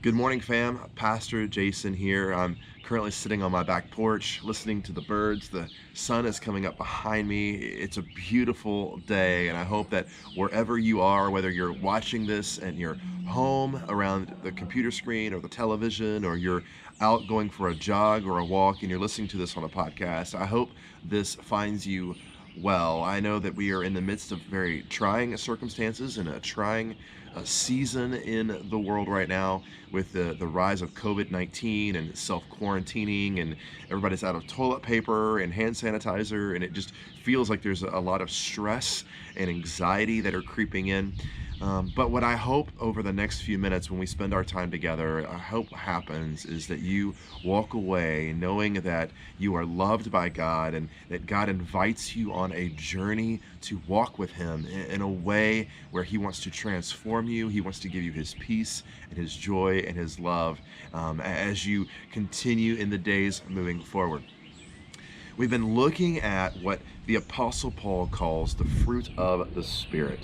Good morning, fam. Pastor Jason here. I'm currently sitting on my back porch listening to the birds. The sun is coming up behind me. It's a beautiful day, and I hope that wherever you are, whether you're watching this at your home around the computer screen or the television, or you're out going for a jog or a walk and you're listening to this on a podcast, I hope this finds you well. I know that we are in the midst of very trying circumstances and a trying season in the world right now with the rise of COVID-19 and self-quarantining, and everybody's out of toilet paper and hand sanitizer, and it just feels like there's a lot of stress and anxiety that are creeping in. But what I hope over the next few minutes when we spend our time together, I hope what happens is that you walk away knowing that you are loved by God and that God invites you on a journey to walk with Him in a way where He wants to transform you. He wants to give you His peace and His joy and His love as you continue in the days moving forward. We've been looking at what the Apostle Paul calls the fruit of the Spirit.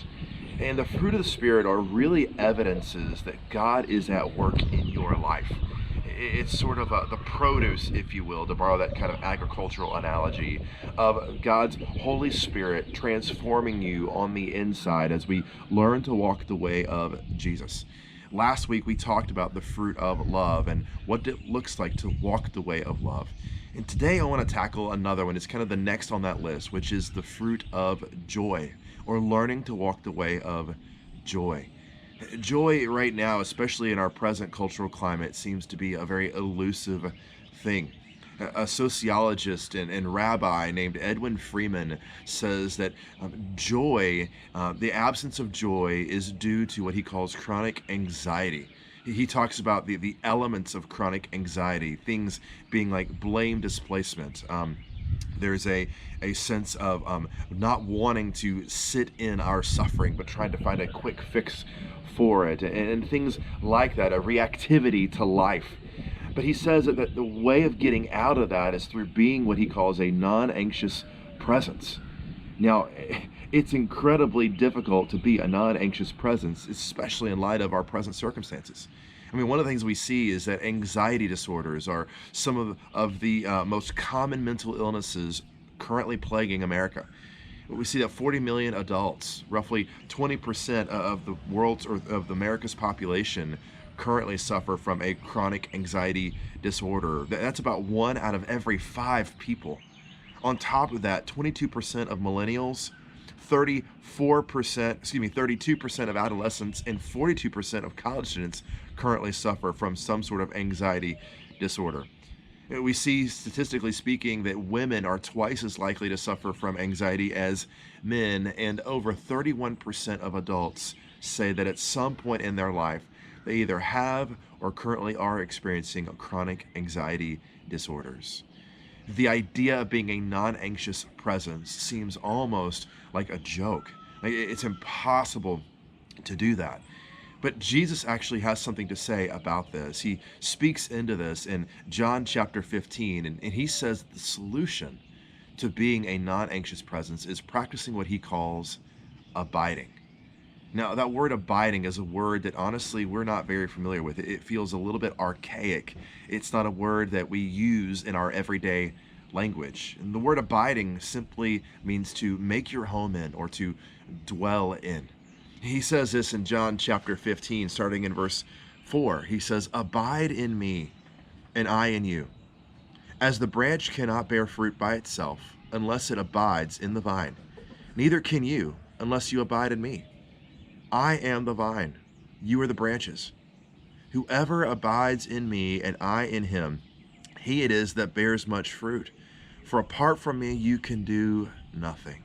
And the fruit of the Spirit are really evidences that God is at work in your life. It's sort of the produce, if you will, to borrow that kind of agricultural analogy, of God's Holy Spirit transforming you on the inside as we learn to walk the way of Jesus. Last week, we talked about the fruit of love and what it looks like to walk the way of love. And today I want to tackle another one. It's kind of the next on that list, which is the fruit of joy, or learning to walk the way of joy. Joy right now, especially in our present cultural climate, seems to be a very elusive thing. A sociologist and rabbi named Edwin Freeman says that joy, the absence of joy, is due to what he calls chronic anxiety. He talks about the elements of chronic anxiety, things being like blame displacement. There's a sense of not wanting to sit in our suffering, but trying to find a quick fix for it, and things like that, a reactivity to life. But he says that the way of getting out of that is through being what he calls a non-anxious presence. Now, it's incredibly difficult to be a non-anxious presence, especially in light of our present circumstances. I mean, one of the things we see is that anxiety disorders are some of the most common mental illnesses currently plaguing America. We see that 40 million adults, roughly 20% of the world's or of America's population, currently suffer from a chronic anxiety disorder. That's about 1 out of every 5 people. On top of that, 22% of millennials, 32% of adolescents, and 42% of college students currently suffer from some sort of anxiety disorder. We see, statistically speaking, that women are twice as likely to suffer from anxiety as men, and over 31% of adults say that at some point in their life, they either have or currently are experiencing chronic anxiety disorders. The idea of being a non-anxious presence seems almost like a joke. It's impossible to do that. But Jesus actually has something to say about this. He speaks into this in John chapter 15, and he says the solution to being a non-anxious presence is practicing what he calls abiding. Now, that word abiding is a word that honestly we're not very familiar with. It feels a little bit archaic. It's not a word that we use in our everyday language. And the word abiding simply means to make your home in or to dwell in. He says this in John chapter 15, starting in verse 4. He says, "Abide in me, and I in you. As the branch cannot bear fruit by itself unless it abides in the vine, neither can you unless you abide in me. I am the vine, you are the branches. Whoever abides in me and I in him, he it is that bears much fruit. For apart from me you can do nothing.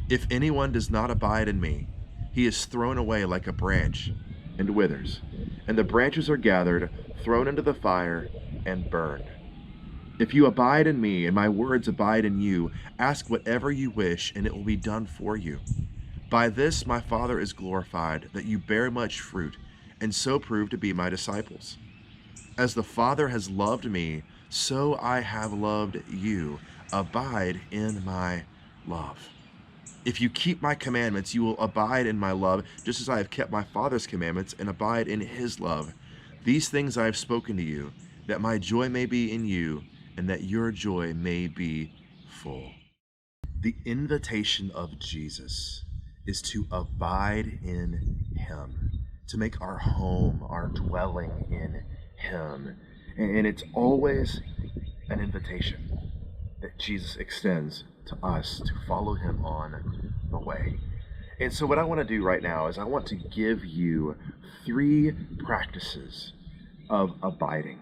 If anyone does not abide in me, he is thrown away like a branch and withers, and the branches are gathered, thrown into the fire, and burned. If you abide in me and my words abide in you, ask whatever you wish and it will be done for you. By this my Father is glorified, that you bear much fruit, and so prove to be my disciples. As the Father has loved me, so I have loved you. Abide in my love. If you keep my commandments, you will abide in my love, just as I have kept my Father's commandments and abide in his love. These things I have spoken to you, that my joy may be in you, and that your joy may be full. The invitation of Jesus is to abide in Him, to make our home, our dwelling in Him. And it's always an invitation that Jesus extends to us to follow Him on the way. And so, what I want to do right now is I want to give you 3 practices of abiding.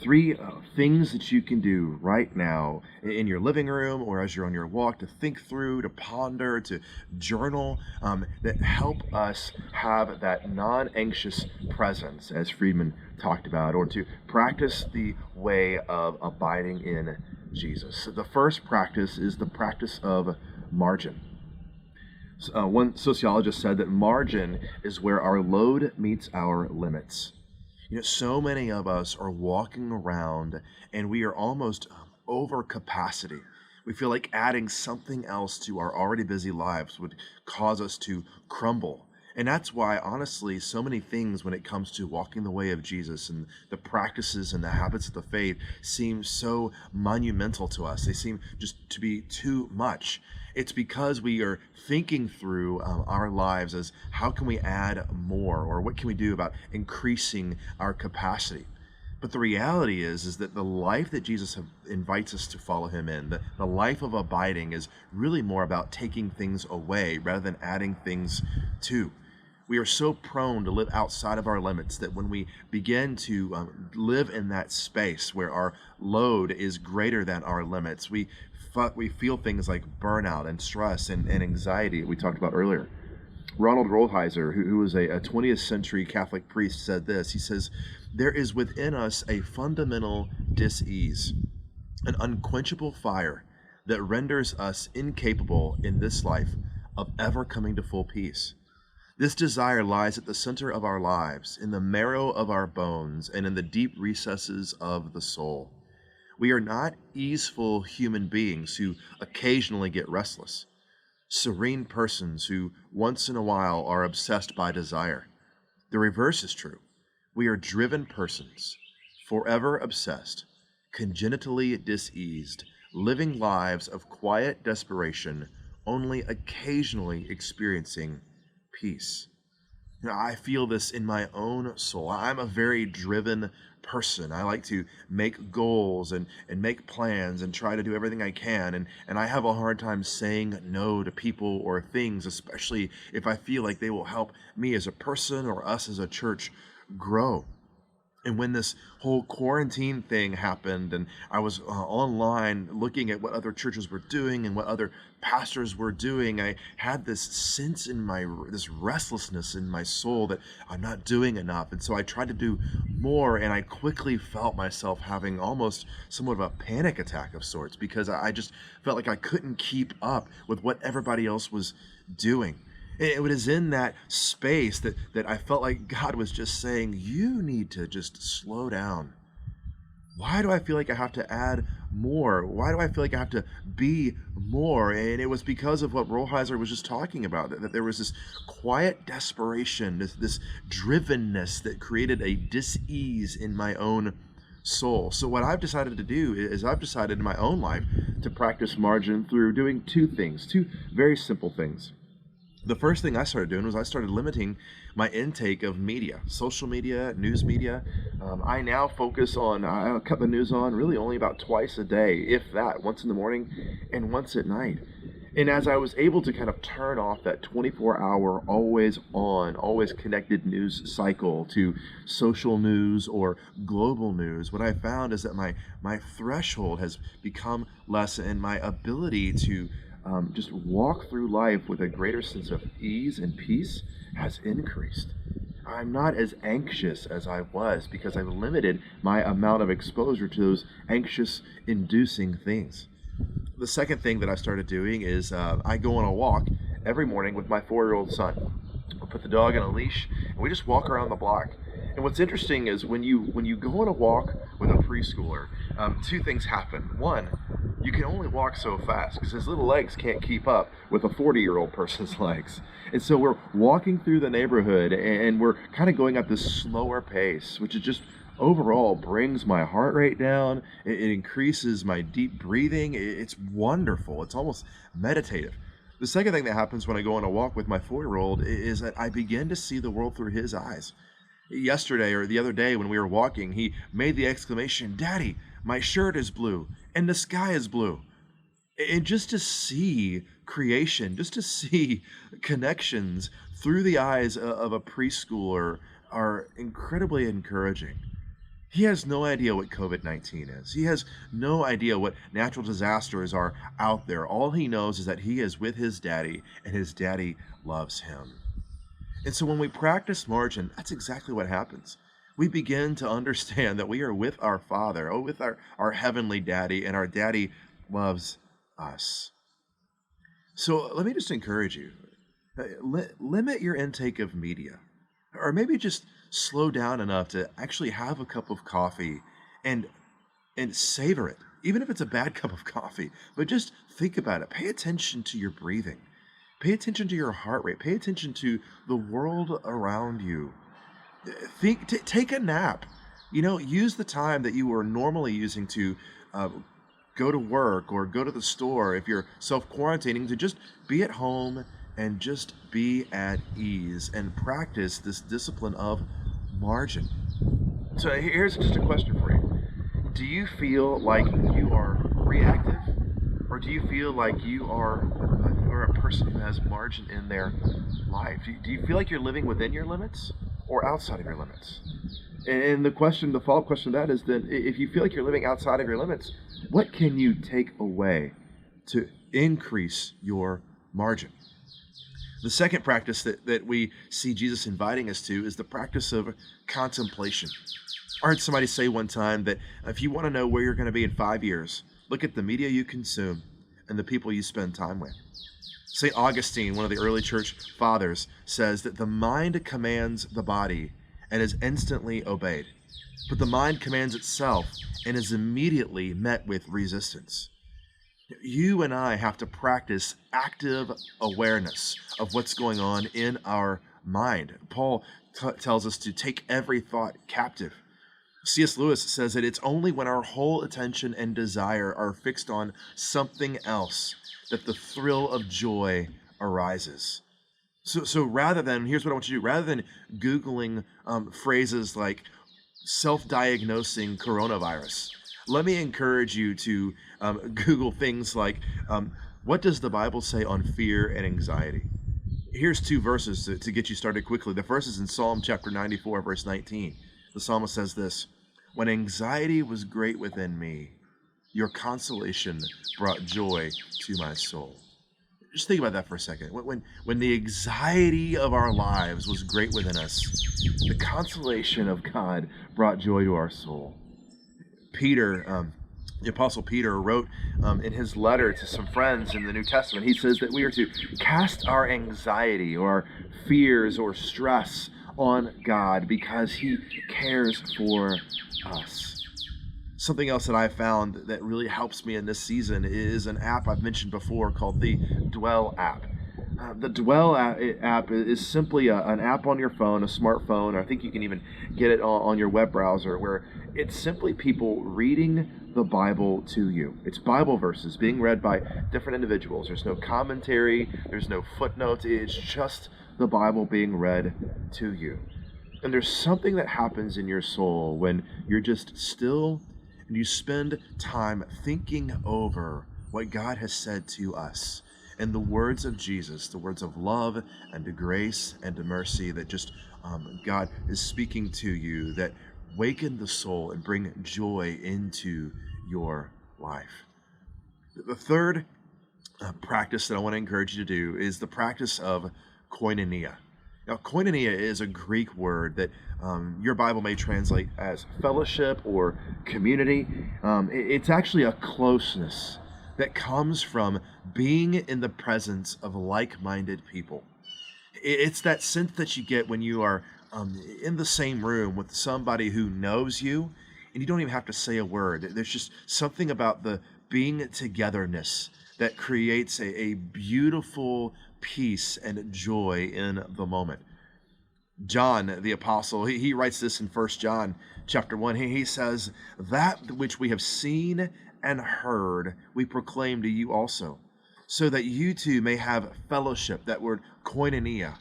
3 things that you can do right now in your living room or as you're on your walk to think through, to ponder, to journal, that help us have that non-anxious presence, as Friedman talked about, or to practice the way of abiding in Jesus. So the first practice is the practice of margin. One sociologist said that margin is where our load meets our limits. So many of us are walking around and we are almost over capacity. We feel like adding something else to our already busy lives would cause us to crumble. And that's why, honestly, so many things when it comes to walking the way of Jesus and the practices and the habits of the faith seem so monumental to us. They seem just to be too much. It's because we are thinking through our lives as how can we add more, or what can we do about increasing our capacity. But the reality is that the life that Jesus invites us to follow Him in, the life of abiding, is really more about taking things away rather than adding things to. We are so prone to live outside of our limits that when we begin to live in that space where our load is greater than our limits, we feel things like burnout and stress and anxiety that we talked about earlier. Ronald Rolheiser, who was a 20th century Catholic priest, said this. He says, "There is within us a fundamental dis-ease, an unquenchable fire that renders us incapable in this life of ever coming to full peace. This desire lies at the center of our lives, in the marrow of our bones, and in the deep recesses of the soul. We are not easeful human beings who occasionally get restless, serene persons who once in a while are obsessed by desire. The reverse is true. We are driven persons, forever obsessed, congenitally diseased, living lives of quiet desperation, only occasionally experiencing peace." I feel this in my own soul. I'm a very driven person. I like to make goals and make plans and try to do everything I can. And I have a hard time saying no to people or things, especially if I feel like they will help me as a person or us as a church grow. And when this whole quarantine thing happened and I was online looking at what other churches were doing and what other pastors were doing, I had this sense in this restlessness in my soul that I'm not doing enough. And so I tried to do more, and I quickly felt myself having almost somewhat of a panic attack of sorts because I just felt like I couldn't keep up with what everybody else was doing. It was in that space that I felt like God was just saying, you need to just slow down. Why do I feel like I have to add more? Why do I feel like I have to be more? And it was because of what Rolheiser was just talking about, that there was this quiet desperation, this drivenness that created a dis-ease in my own soul. So what I've decided to do is I've decided in my own life to practice margin through doing 2 things, 2 very simple things. The first thing I started doing was I started limiting my intake of media, social media, news media. I now focus on, I cut the news on really only about twice a day, if that, once in the morning and once at night. And as I was able to kind of turn off that 24-hour, always on, always connected news cycle to social news or global news, what I found is that my threshold has become less, and my ability to just walk through life with a greater sense of ease and peace has increased. I'm not as anxious as I was because I've limited my amount of exposure to those anxious inducing things. The second thing that I started doing is I go on a walk every morning with my 4-year-old son. We'll put the dog on a leash and we just walk around the block. And what's interesting is when you go on a walk with a preschooler, two things happen. One, you can only walk so fast because his little legs can't keep up with a 40-year-old person's legs. And so we're walking through the neighborhood and we're kind of going at this slower pace, which is just overall brings my heart rate down. It increases my deep breathing. It's wonderful. It's almost meditative. The second thing that happens when I go on a walk with my 4-year-old is that I begin to see the world through his eyes. Yesterday or the other day when we were walking, he made the exclamation, "Daddy, my shirt is blue and the sky is blue." And just to see creation, just to see connections through the eyes of a preschooler are incredibly encouraging. He has no idea what COVID-19 is. He has no idea what natural disasters are out there. All he knows is that he is with his daddy and his daddy loves him. And so when we practice margin, that's exactly what happens. We begin to understand that we are with our Father, or with our heavenly daddy, and our daddy loves us. So let me just encourage you. Limit your intake of media, or maybe just slow down enough to actually have a cup of coffee and savor it, even if it's a bad cup of coffee. But just think about it. Pay attention to your breathing. Pay attention to your heart rate. Pay attention to the world around you. Take a nap. Use the time that you are normally using to uh, go to work or go to the store if you're self-quarantining, to just be at home and just be at ease and practice this discipline of margin. So here's just a question for you. Do you feel like you are reactive, or do you feel like you are a person who has margin in their life? Do you feel like you're living within your limits or outside of your limits? And the follow-up question to that is then, if you feel like you're living outside of your limits, what can you take away to increase your margin? The second practice that we see Jesus inviting us to is the practice of contemplation. I heard somebody say one time that if you want to know where you're going to be in 5 years, look at the media you consume and the people you spend time with. St. Augustine, one of the early church fathers, says that the mind commands the body and is instantly obeyed, but the mind commands itself and is immediately met with resistance. You and I have to practice active awareness of what's going on in our mind. Paul tells us to take every thought captive. C.S. Lewis says that it's only when our whole attention and desire are fixed on something else that the thrill of joy arises. So here's what I want you to do. Rather than Googling phrases like self-diagnosing coronavirus, let me encourage you to Google things like, what does the Bible say on fear and anxiety? Here's two verses to get you started quickly. The first is in Psalm chapter 94, verse 19. The psalmist says this: "When anxiety was great within me, your consolation brought joy to my soul." Just think about that for a second. When the anxiety of our lives was great within us, the consolation of God brought joy to our soul. Peter, the Apostle Peter, wrote in his letter to some friends in the New Testament, he says that we are to cast our anxiety or our fears or stress on God because he cares for us. Something else that I found that really helps me in this season is an app I've mentioned before called the Dwell app. The Dwell app is simply an app on your phone, a smartphone, or I think you can even get it on your web browser, where it's simply people reading the Bible to you. It's Bible verses being read by different individuals. There's no commentary, there's no footnotes, it's just the Bible being read to you. And there's something that happens in your soul when you're just still and you spend time thinking over what God has said to us and the words of Jesus, the words of love and to grace and to mercy that just God is speaking to you, that waken the soul and bring joy into your life. The third practice that I want to encourage you to do is the practice of koinonia. Now, koinonia is a Greek word that your Bible may translate as fellowship or community. It's actually a closeness that comes from being in the presence of like-minded people. It's that sense that you get when you are in the same room with somebody who knows you, and you don't even have to say a word. There's just something about the being togetherness that creates a beautiful peace and joy in the moment. John the apostle, he writes this in First John chapter 1. He says, "That which we have seen and heard we proclaim to you also, so that you too may have fellowship," that word koinonia,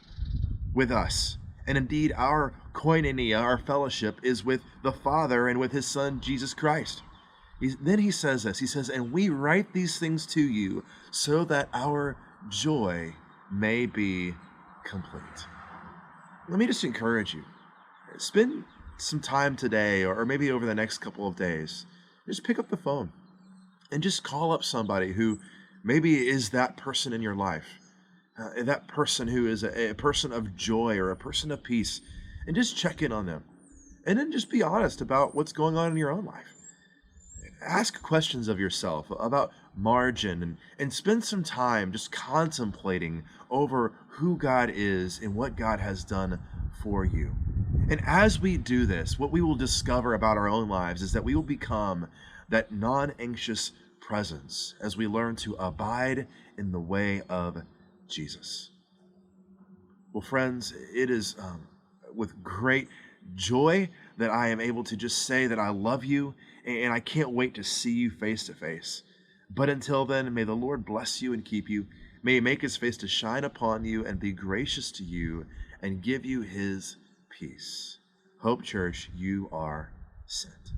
"with us. And indeed our koinonia, our fellowship, is with the Father and with his Son Jesus Christ." Then he says this, he says, "And we write these things to you so that our joy may be complete." Let me just encourage you. Spend some time today, or maybe over the next couple of days. Just pick up the phone and just call up somebody who maybe is that person in your life, that person who is a person of joy or a person of peace, and just check in on them. And then just be honest about what's going on in your own life. Ask questions of yourself about margin, and spend some time just contemplating over who God is and what God has done for you. And as we do this, what we will discover about our own lives is that we will become that non-anxious presence as we learn to abide in the way of Jesus. Well, friends, it is with great joy that I am able to just say that I love you, and I can't wait to see you face to face. But until then, may the Lord bless you and keep you. May he make his face to shine upon you and be gracious to you and give you his peace. Hope Church, you are sent.